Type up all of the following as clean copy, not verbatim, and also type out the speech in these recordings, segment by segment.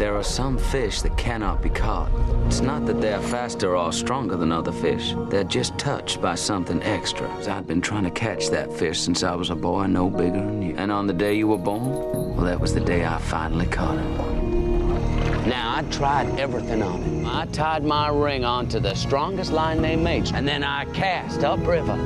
There are some fish that cannot be caught. It's not that they're faster or stronger than other fish. They're just touched by something extra. I'd been trying to catch that fish since I was a boy no bigger than you. And on the day you were born, well, that was the day I finally caught him. Now, I tried everything on him. I tied my ring onto the strongest line they made, and then I cast upriver.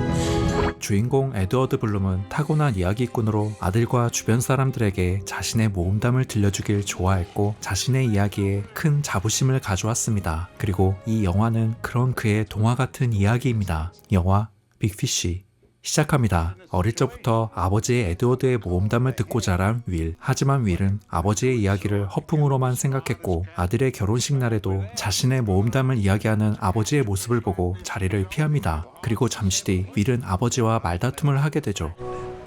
주인공 에드워드 블룸은 타고난 이야기꾼으로 아들과 주변 사람들에게 자신의 모험담을 들려주길 좋아했고 자신의 이야기에 큰 자부심을 가져왔습니다. 그리고 이 영화는 그런 그의 동화 같은 이야기입니다. 영화 빅피쉬 시작합니다. 어릴 적부터 아버지의 에드워드의 모험담을 듣고 자란 윌. 하지만 윌은 아버지의 이야기를 허풍으로만 생각했고 아들의 결혼식 날에도 자신의 모험담을 이야기하는 아버지의 모습을 보고 자리를 피합니다. 그리고 잠시 뒤 윌은 아버지와 말다툼을 하게 되죠.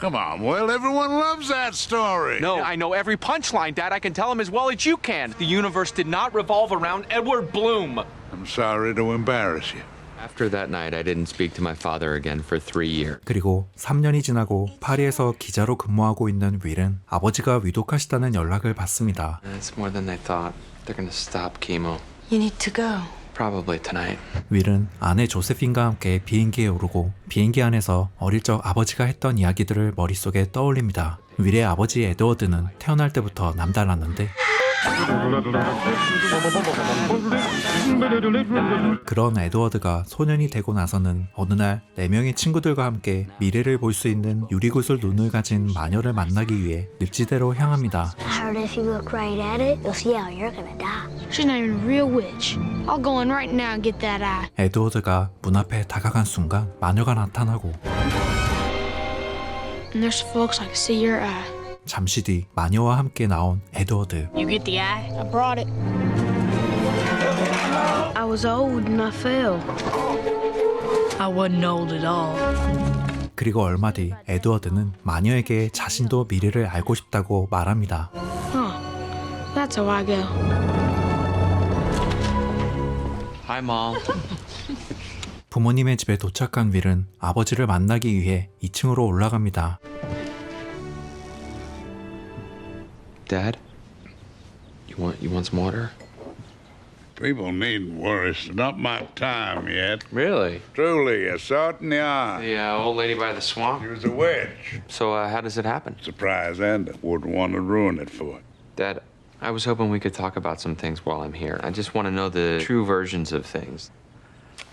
Come on, Will. Everyone loves that story. No, I know every punchline, Dad. I can tell him as well as you can. The universe did not revolve around Edward Bloom. I'm sorry to embarrass you. After that night, I didn't speak to my father again for 3 years. 그리고 3년이 지나고 파리에서 기자로 근무하고 있는 윌은 아버지가 위독하시다는 연락을 받습니다. It's more than they thought. They're gonna stop chemo. You need to go. Probably tonight. 윌은 아내 조세핀과 함께 비행기에 오르고 비행기 안에서 어릴 적 아버지가 했던 이야기들을 머릿속에 떠올립니다. 윌의 아버지 에드워드는 태어날 때부터 남달랐는데 그런 에드워드가 소년이 되고 나서는 어느 날 4명의 친구들과 함께 미래를 볼 수 있는 유리구슬 눈을 가진 마녀를 만나기 위해 늪지대로 향합니다. I heard if you look right at it, you'll see how you're gonna die. She's not even a real witch. I'll go in right now and get that eye. 에드워드가 문 앞에 다가간 순간 마녀가 나타나고 And there's folks I can see your eye. 잠시 뒤 마녀와 함께 나온 에드워드. You get the eye? I brought it. I was old and I fell. I wasn't old at all. 그리고 얼마 뒤 에드워드는 마녀에게 자신도 미래를 알고 싶다고 말합니다. That's how I go. Hi, Mom. 부모님의 집에 도착한 윌은 아버지를 만나기 위해 2층으로 올라갑니다. Dad, you want some water? People needn't worry. It's not my time yet. Really? Truly, I saw it in the eye. The old lady by the swamp? She was a witch. So how does it happen? Surprise ending. Wouldn't want to ruin it for it. Dad, I was hoping we could talk about some things while I'm here. I just want to know the true versions of things.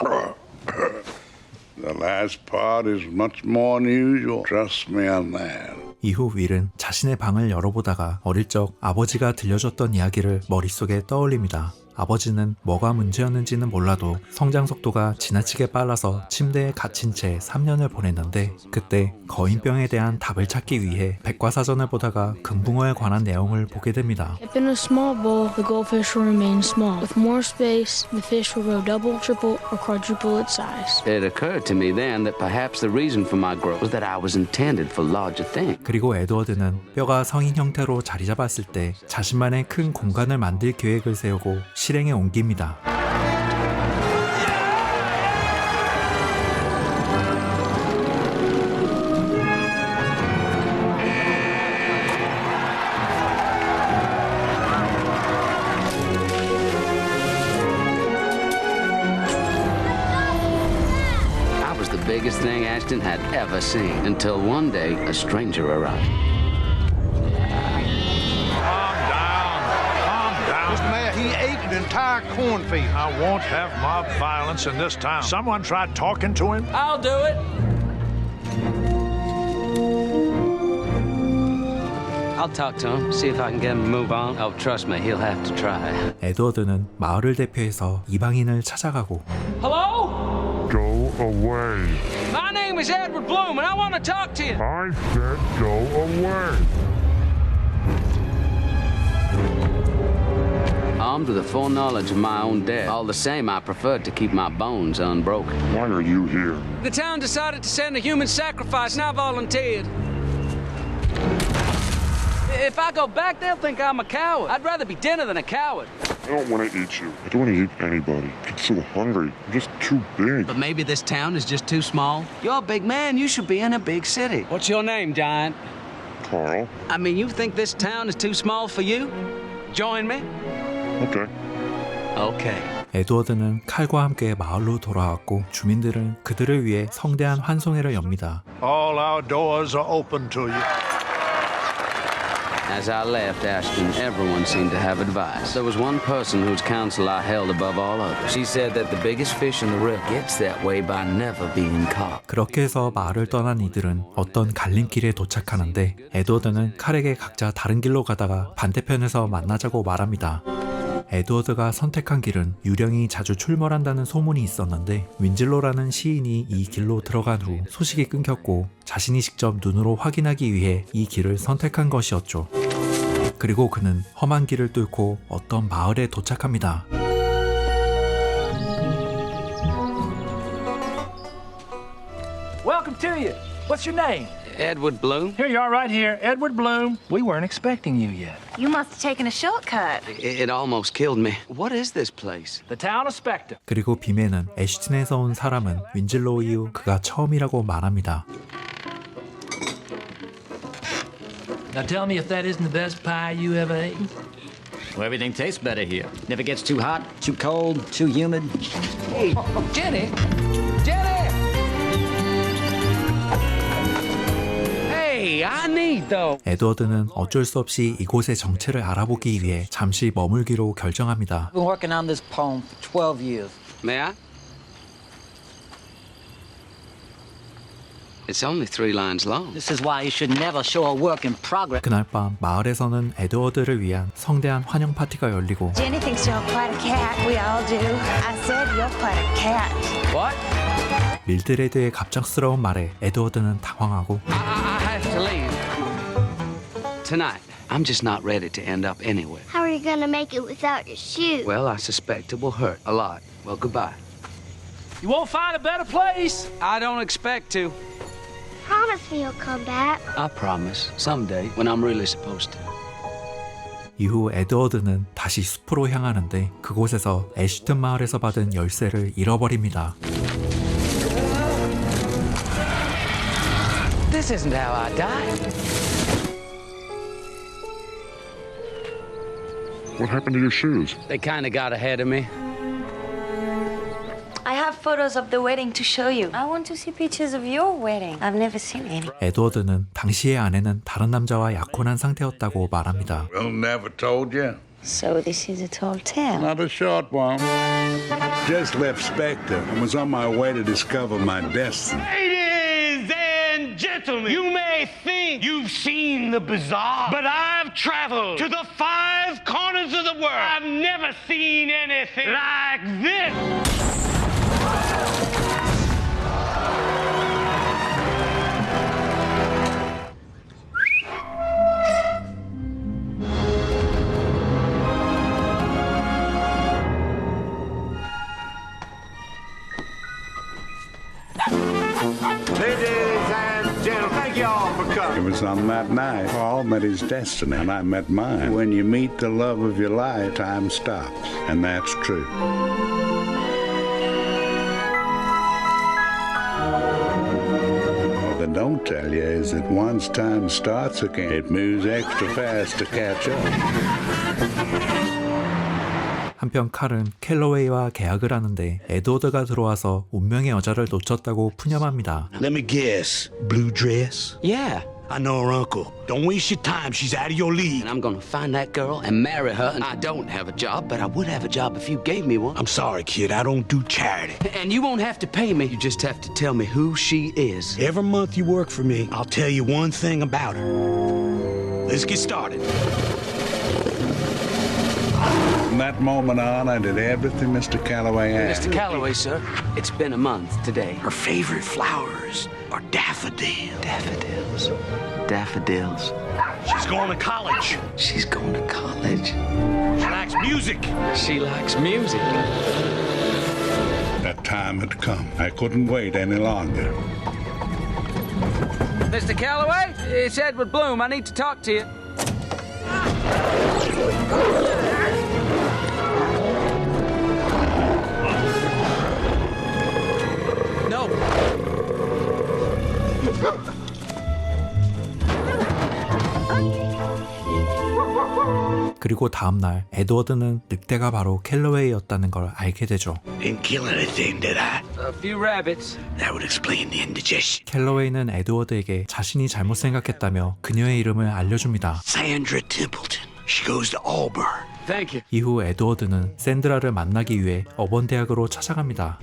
The last part is much more unusual. Trust me on that. 이후 윌은 자신의 방을 열어보다가 어릴 적 아버지가 들려줬던 이야기를 머릿속에 떠올립니다. 아버지는 뭐가 문제였는지는 몰라도 성장 속도가 지나치게 빨라서 침대에 갇힌 채 3년을 보냈는데 그때 거인병에 대한 답을 찾기 위해 백과사전을 보다가 금붕어에 관한 내용을 보게 됩니다. If in a small bowl, the goldfish will remain small. With more space, the fish will grow double, triple, or quadruple its size. It occurred to me then that perhaps the reason for my growth was that I was intended for larger things. 그리고 에드워드는 뼈가 성인 형태로 자리 잡았을 때 자신만의 큰 공간을 만들 계획을 세우고 실행에 옮깁니다. I was the biggest thing Ashton had ever seen until one day a stranger arrived. Entire cornfield. I won't have mob violence in this town. Someone tried talking to him? I'll do it. I'll talk to him, see if I can get him to move on. Oh, trust me, he'll have to try. 에드워드는 마을을 대표해서 이방인을 찾아가고 Hello? Go away. My name is Edward Bloom, and I want to talk to you. I said go away. Armed with the full knowledge of my own death, all the same, I preferred to keep my bones unbroken. Why are you here? The town decided to send a human sacrifice, and I volunteered. If I go back, they'll think I'm a coward. I'd rather be dinner than a coward. I don't want to eat you. I don't want to eat anybody. I'm so hungry. I'm just too big. But maybe this town is just too small. You're a big man. You should be in a big city. What's your name, giant? Carl? I mean, you think this town is too small for you? Join me? Okay. Okay. 에드워드는 칼과 함께 마을로 돌아왔고 주민들은 그들을 위해 성대한 환송회를 엽니다. All our doors are open to you. As I left Ashton, everyone seemed to have advice. There was one person whose counsel I held above all others. She said that the biggest fish in the river gets that way by never being caught. 그렇게 해서 마을을 떠난 이들은 어떤 갈림길에 도착하는데 에드워드는 칼에게 각자 다른 길로 가다가 반대편에서 만나자고 말합니다. 에드워드가 선택한 길은 유령이 자주 출몰한다는 소문이 있었는데 윈즐로라는 시인이 이 길로 들어간 후 소식이 끊겼고 자신이 직접 눈으로 확인하기 위해 이 길을 선택한 것이었죠. 그리고 그는 험한 길을 뚫고 어떤 마을에 도착합니다. Welcome to you. What's your name? Edward Bloom? Here you are right here, Edward Bloom. We weren't expecting you yet. You must have taken a shortcut. It almost killed me. What is this place? The town of Spectre. 그리고 빔에는 애쉬튼에서 온 사람은 윈즐로우 이후 그가 처음이라고 말합니다. Now tell me if that isn't the best pie you ever ate. Well, everything tastes better here. Never gets too hot, too cold, too humid. Hey, Jenny! Jenny! Hey, I need those. 에드워드는 어쩔 수 없이 이곳의 정체를 알아보기 위해 잠시 머물기로 결정합니다. I've been working on this poem for 12 years. May I? It's only 3 lines long. This is why you should never show a work in progress. 그날 밤 마을에서는 에드워드를 위한 성대한 환영 파티가 열리고 Jenny thinks you're quite a cat. We all do. I said you're quite a cat. What? 밀드레드의 갑작스러운 말에 에드워드는 당황하고 I have to leave. Tonight, I'm just not ready to end up anywhere. How are you gonna make it without your shoes? Well, I suspect it will hurt a lot. Well, goodbye. You won't find a better place. I don't expect to. Promise me you'll come back. I promise. Someday, when I'm really supposed to. 이후 에드워드는 다시 숲으로 향하는데 그곳에서 애쉬튼 마을에서 받은 열쇠를 잃어버립니다. This isn't how I died. What happened to your shoes? They kind of got ahead of me. I have photos of the wedding to show you. I want to see pictures of your wedding. I've never seen any. 에드워드는 당시의 아내는 다른 남자와 약혼한 상태였다고 말합니다. Well, never told you. So this is a tall tale. Not a short one. Just left Spectre and was on my way to discover my destiny. Ladies and gentlemen, you may think you've seen the bizarre, but I've traveled to the 5 corners of the world. I've never seen anything like this. Ladies and gentlemen, thank you all for coming. It was on that night Paul met his destiny, and I met mine. When you meet the love of your life, time stops, and that's true. What they don't tell you is that once time starts again, it moves extra fast to catch up. 한편 칼은 캘러웨이와 계약을 하는데 에드워드가 들어와서 운명의 여자를 놓쳤다고 푸념합니다. Let me guess. Blue dress? Yeah. I know her uncle. Don't waste your time. She's out of your league. And I'm gonna find that girl and marry her. And I don't have a job, but I would have a job if you gave me one. I'm sorry, kid. I don't do charity. And you won't have to pay me. You just have to tell me who she is. Every month you work for me, I'll tell you one thing about her. Let's get started. From that moment on, I did everything Mr. Calloway asked. Mr. Calloway, sir, it's been a month today. Her favorite flowers are daffodils. Daffodils. Daffodils. She's going to college. She's going to college. She likes music. She likes music. That time had come. I couldn't wait any longer. Mr. Calloway, it's Edward Bloom. I need to talk to you. No. 그리고 다음날 에드워드는 늑대가 바로 캘러웨이였다는 걸 알게 되죠. Didn't kill anything, did I? A few rabbits. That would explain the indigestion. 캘러웨이는 에드워드에게 자신이 잘못 생각했다며 그녀의 이름을 알려줍니다. Sandra Templeton. She goes to Auburn. Thank you. 이후 에드워드는 샌드라를 만나기 위해 어번 대학으로 찾아갑니다.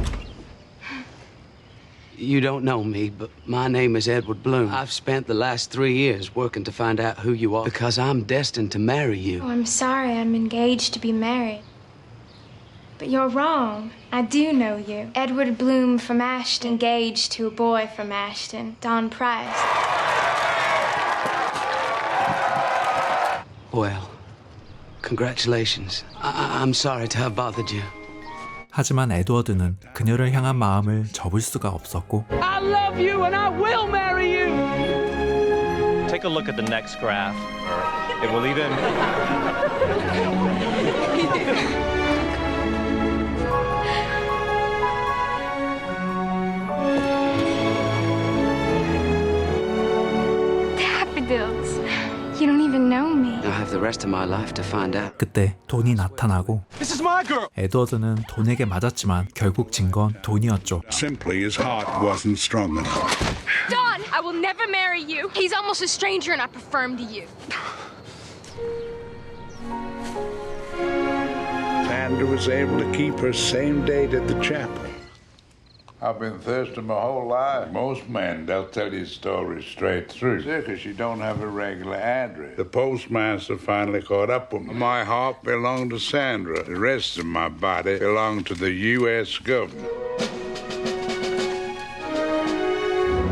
You don't know me, but my name is Edward Bloom. I've spent the last 3 years working to find out who you are because I'm destined to marry you. Oh, I'm sorry. I'm engaged to be married. But you're wrong. I do know you. Edward Bloom from Ashton, engaged to a boy from Ashton, Don Price. Well, congratulations. I'm sorry to have bothered you. 하지만 에드워드는 그녀를 향한 마음을 접을 수가 없었고 I love you and I will marry you. Take a look at the next graph. It will even Daffodils. You don't even know me. I have the rest of my life to find out. 그때 돈이 나타나고 This is my girl. 에드워드는 돈에게 맞았지만 결국 진 건 돈이었죠. Simply his heart wasn't strong enough. Don, I will never marry you. He's almost a stranger and I prefer him to you. Sandra was able to keep her same date at the chapel. I've been thirsty my whole life. Most men, they'll tell you stories straight through. Because you don't have a regular address. The postmaster finally caught up with me. My heart belonged to Sandra. The rest of my body belonged to the U.S. government.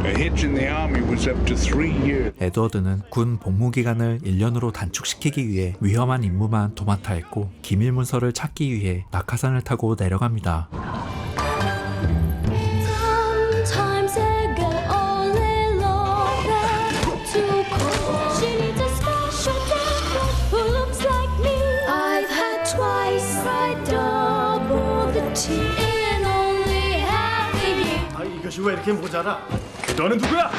A hitch in the army was up to 3 years. 에드워드는 군 복무 기간을 1년으로 단축시키기 위해 위험한 임무만 도맡아 했고 기밀 문서를 찾기 위해 낙하산을 타고 내려갑니다. 이것이 왜 이렇게 모자라? 너는 누구야?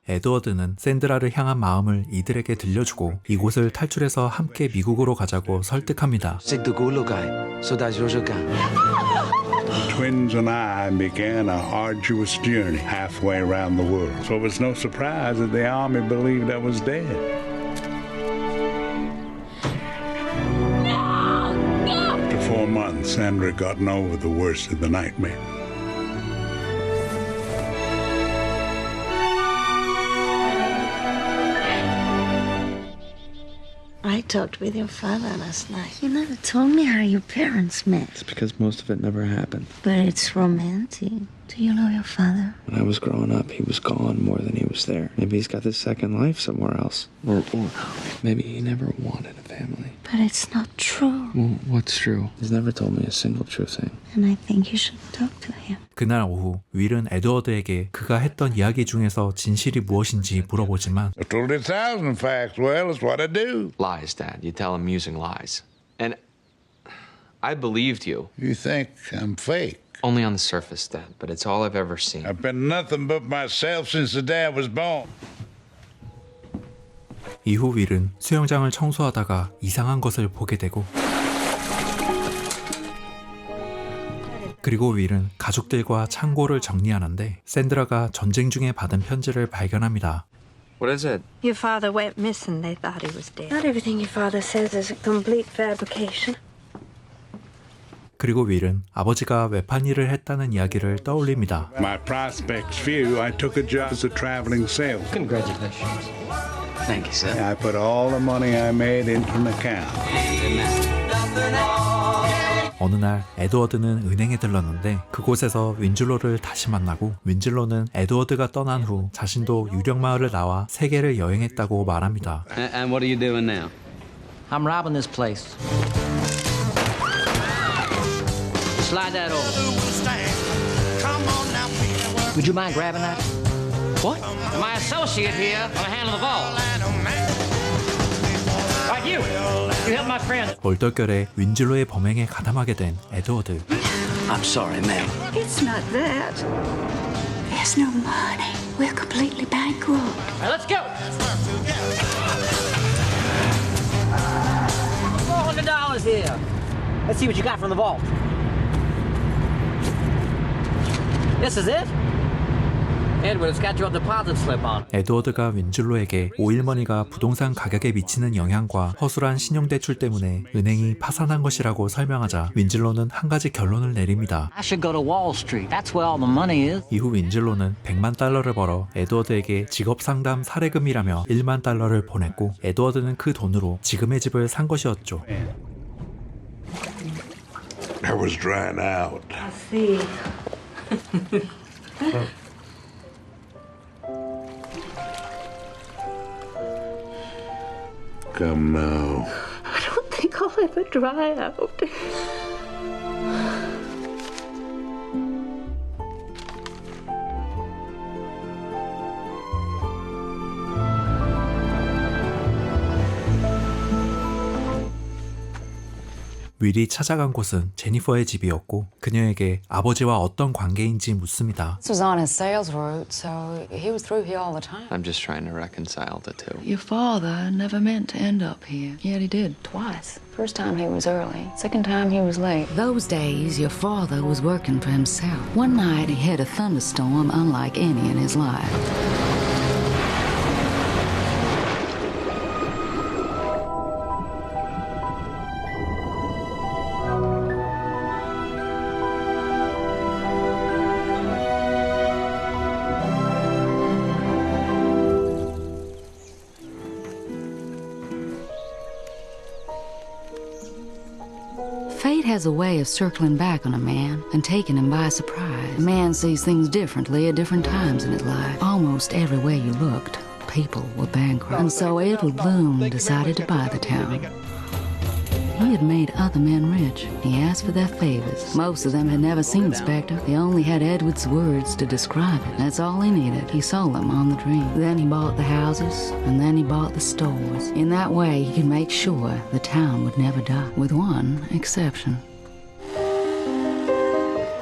에드워드는 샌드라를 향한 마음을 이들에게 들려주고 이곳을 탈출해서 함께 미국으로 가자고 설득합니다. The twins and I began a arduous journey halfway around the world. So it was no surprise that the army believed I was dead. After 4 months, Sandra had gotten over the worst of the nightmare. I talked with your father last night. You never told me how your parents met. It's because most of it never happened. But it's romantic. Do you know your father? When I was growing up, he was gone more than he was there. Maybe he's got this second life somewhere else. Or maybe he never wanted a family. But it's not true. Well, what's true? He's never told me a single true thing. And I think you should talk to him. 그날 오후 윌은 에드워드에게 그가 했던 이야기 중에서 진실이 무엇인지 물어보지만 I told you 1,000 facts. Well, it's what I do. Lies, Dad. You tell him using lies. And I believed you. You think I'm fake? Only on the surface, Dad, but it's all I've ever seen. I've been nothing but myself since the day I was born. 이후 윌은 수영장을 청소하다가 이상한 것을 보게 되고 그리고 윌은 가족들과 창고를 정리하는데 샌드라가 전쟁 중에 받은 편지를 발견합니다. What is it? Your father went missing. They thought he was dead. Not everything your father says is a complete fabrication. 그리고 윌은 아버지가 외판 일을 했다는 이야기를 떠올립니다. My prospects few. I took a job as a traveling salesman. Congratulations. Thank you, sir. I put all the money I made into an account. 어느 날 에드워드는 은행에 들렀는데 그곳에서 윈즐로를 다시 만나고 윈즐로는 에드워드가 떠난 후 자신도 유령마을을 나와 세계를 여행했다고 말합니다. And what are you doing now? I'm robbing this place. Slide that over. Would you mind grabbing that? What? My associate here will handle the vault. Like you. You help my friend. 얼떨결에 윈즐로의 범행에 가담하게 된 에드워드. I'm sorry, ma'am. It's not that. There's no money. We're completely bankrupt. All right, let's go. $400 here. Let's see what you got from the vault. This is it? Edward, it's got your deposit slip on. 에드워드가 윈즐로에게 오일머니가 부동산 가격에 미치는 영향과 허술한 신용대출 때문에 은행이 파산한 것이라고 설명하자 윈즐로는 한 가지 결론을 내립니다. I should go to Wall Street. That's where all the money is. 이후 윈즐로는 $100만 벌어 에드워드에게 직업상담 사례금이라며 $10,000,000를 보냈고 에드워드는 그 돈으로 지금의 집을 산 것이었죠. I was drying out. I see. Come now. I don't think I'll ever dry out. 윌이 찾아간 곳은 제니퍼의 집이었고 그녀에게 아버지와 어떤 관계인지 묻습니다. This was on his sales route, so he was through here all the time. I'm just trying to reconcile the two. Your father never meant to end up here, yet he did twice. First time he was early, second time he was late. Those days, your father was working for himself. One night he hit a thunderstorm unlike any in his life. Fate has a way of circling back on a man and taking him by surprise. A man sees things differently at different times in his life. Almost everywhere you looked, people were bankrupt. And so Edward Bloom decided to buy the town. He had made other men rich. He asked for their favors. Most of them had never seen the specter. They only had Edward's words to describe it. That's all he needed. He sold them on the dream. Then he bought the houses, and then he bought the stores. In that way, he could make sure the town would never die, with one exception.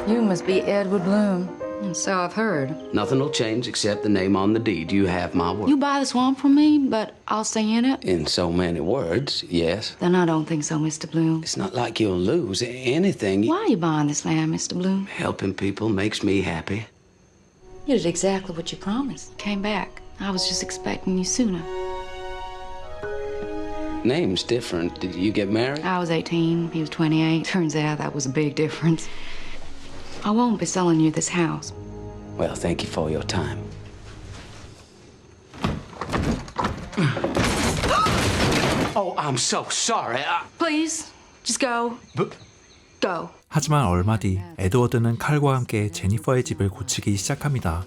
You must be Edward Bloom. And so I've heard. Nothing will change except the name on the deed. You have my word. You buy the swamp from me, but I'll stay in it? In so many words, yes. Then I don't think so, Mr. Bloom. It's not like you'll lose anything. Why are you buying this land, Mr. Bloom? Helping people makes me happy. You did exactly what you promised. Came back. I was just expecting you sooner. Name's different. Did you get married? I was 18. He was 28. Turns out that was a big difference. I won't be selling you this house. Well, thank you for your time. Oh, I'm so sorry. Please, just go. Go. 하지만 얼마 뒤 에드워드는 칼과 함께 제니퍼의 집을 고치기 시작합니다.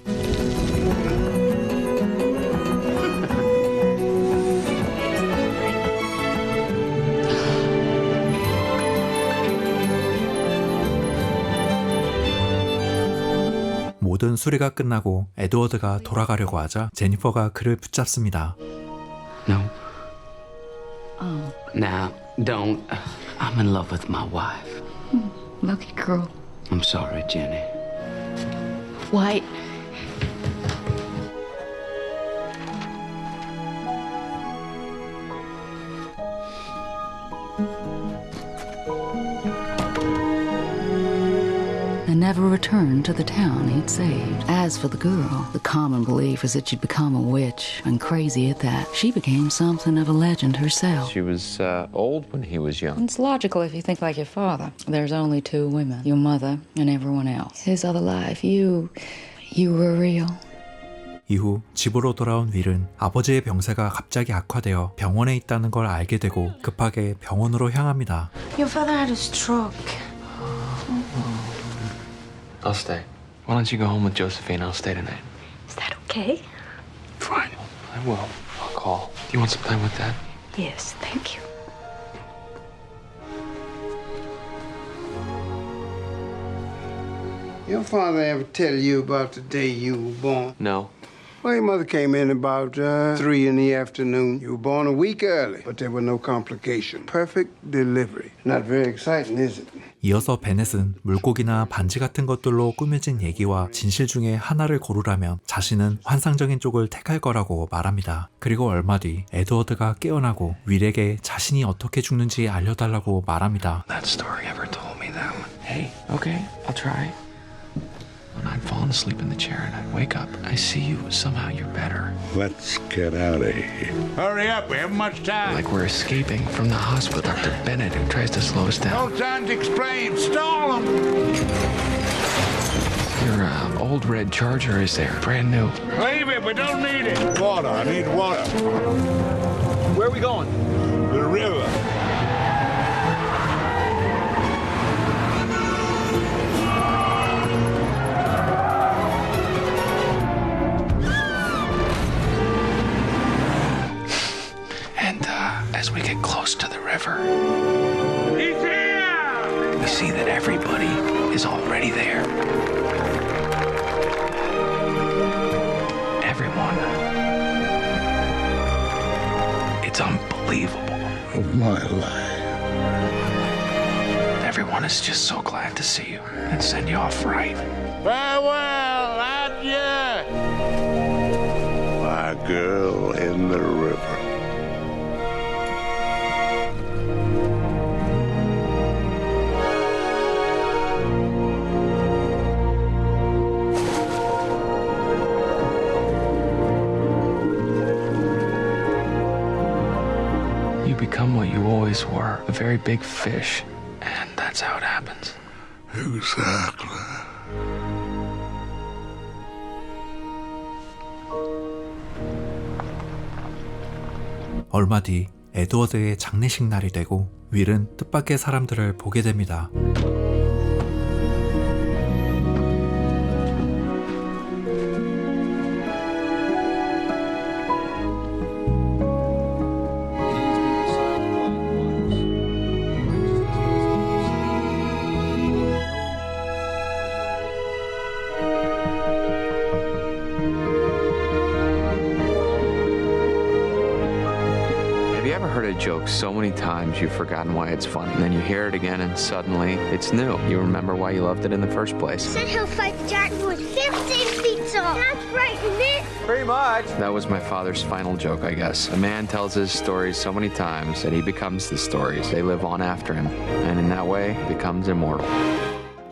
모든 수리가 끝나고 에드워드가 돌아가려고 하자 제니퍼가 그를 붙잡습니다. No. Now, don't. I'm in love with my wife. Lucky girl. I'm sorry, Jenny. White. And never returned to the town he'd saved. As for the girl, the common belief is that she'd become a witch, and crazy at that. She became something of a legend herself. She was old when he was young. It's logical if you think like your father. There's only two women, your mother and everyone else. His other life, you were real. 이후 집으로 돌아온 윌은 아버지의 병세가 갑자기 악화되어 병원에 있다는 걸 알게 되고 급하게 병원으로 향합니다. Your father had a stroke. I'll stay. Why don't you go home with Josephine? I'll stay tonight. Is that okay? Fine. I will. I'll call. Do you want some time with Dad? Yes, thank you. Your father ever tell you about the day you were born? No. Well, your mother came in about 3 in the afternoon. You were born a week early, but there were no complications. Perfect delivery. Not very exciting, is it? 이어서 베넷은 물고기나 반지 같은 것들로 꾸며진 얘기와 진실 중에 하나를 고르라면 자신은 환상적인 쪽을 택할 거라고 말합니다. 그리고 얼마 뒤 에드워드가 깨어나고 윌에게 자신이 어떻게 죽는지 알려달라고 말합니다. That story ever told me that one. Hey, okay, I'll try. When I'd fallen asleep in the chair and I'd wake up, I see you, somehow you're better. Let's get out of here. Hurry up, we haven't much time. Like we're escaping from the hospital. Dr. Bennett, who tries to slow us down. No time to explain. Stall him. Your old red Charger is there, brand new. Leave it, we don't need it. Water, I need water. Where are we going? The river. As we get close to the river, He's here! we see that everybody is already there. Everyone. It's unbelievable. Oh, my life. Everyone is just so glad to see you and send you off right. Farewell, adieu. My girl in the river. You become what you always were, a very big fish, and that's how it happens. Exactly. 얼마 뒤 에드워드의 장례식 날이 되고 윌은 뜻밖의 사람들을 보게 됩니다. Joke so many times you've forgotten why it's funny. And then you hear it again and suddenly it's new. You remember why you loved it in the first place. Said he'll fight the giant was 15 feet tall. That's right, isn't it? Pretty much. That was my father's final joke, I guess. A man tells his stories so many times that he becomes the stories. They live on after him. And in that way, becomes immortal.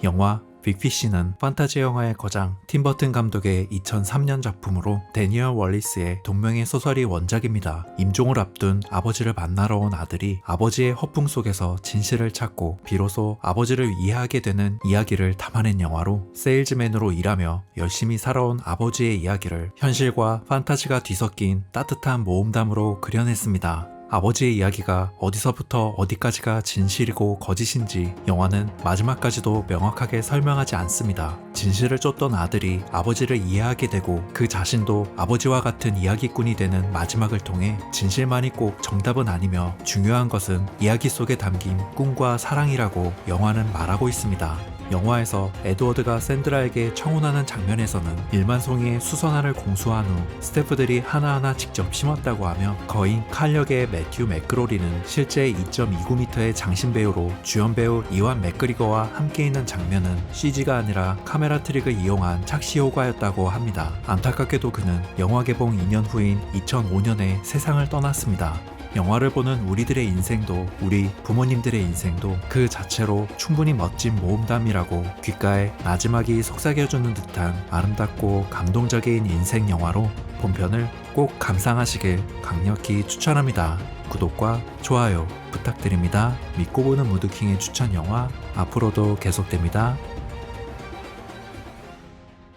영화 빅피쉬는 판타지 영화의 거장 팀 버튼 감독의 2003년 작품으로 데니얼 월리스의 동명의 소설이 원작입니다. 임종을 앞둔 아버지를 만나러 온 아들이 아버지의 허풍 속에서 진실을 찾고 비로소 아버지를 이해하게 되는 이야기를 담아낸 영화로 세일즈맨으로 일하며 열심히 살아온 아버지의 이야기를 현실과 판타지가 뒤섞인 따뜻한 모험담으로 그려냈습니다. 아버지의 이야기가 어디서부터 어디까지가 진실이고 거짓인지 영화는 마지막까지도 명확하게 설명하지 않습니다. 진실을 쫓던 아들이 아버지를 이해하게 되고 그 자신도 아버지와 같은 이야기꾼이 되는 마지막을 통해 진실만이 꼭 정답은 아니며 중요한 것은 이야기 속에 담긴 꿈과 사랑이라고 영화는 말하고 있습니다. 영화에서 에드워드가 샌드라에게 청혼하는 장면에서는 1만 송이의 수선화를 공수한 후 스태프들이 하나하나 직접 심었다고 하며 거인 칼 역의 매튜 맥그로리는 실제 2.29m의 장신배우로 주연배우 이완 맥그리거와 함께 있는 장면은 CG가 아니라 카메라 트릭을 이용한 착시 효과였다고 합니다. 안타깝게도 그는 영화 개봉 2년 후인 2005년에 세상을 떠났습니다. 영화를 보는 우리들의 인생도 우리 부모님들의 인생도 그 자체로 충분히 멋진 모험담이라고 귓가에 마지막이 속삭여주는 듯한 아름답고 감동적인 인생 영화로 본편을 꼭 감상하시길 강력히 추천합니다. 구독과 좋아요 부탁드립니다. 믿고 보는 무드킹의 추천 영화 앞으로도 계속됩니다.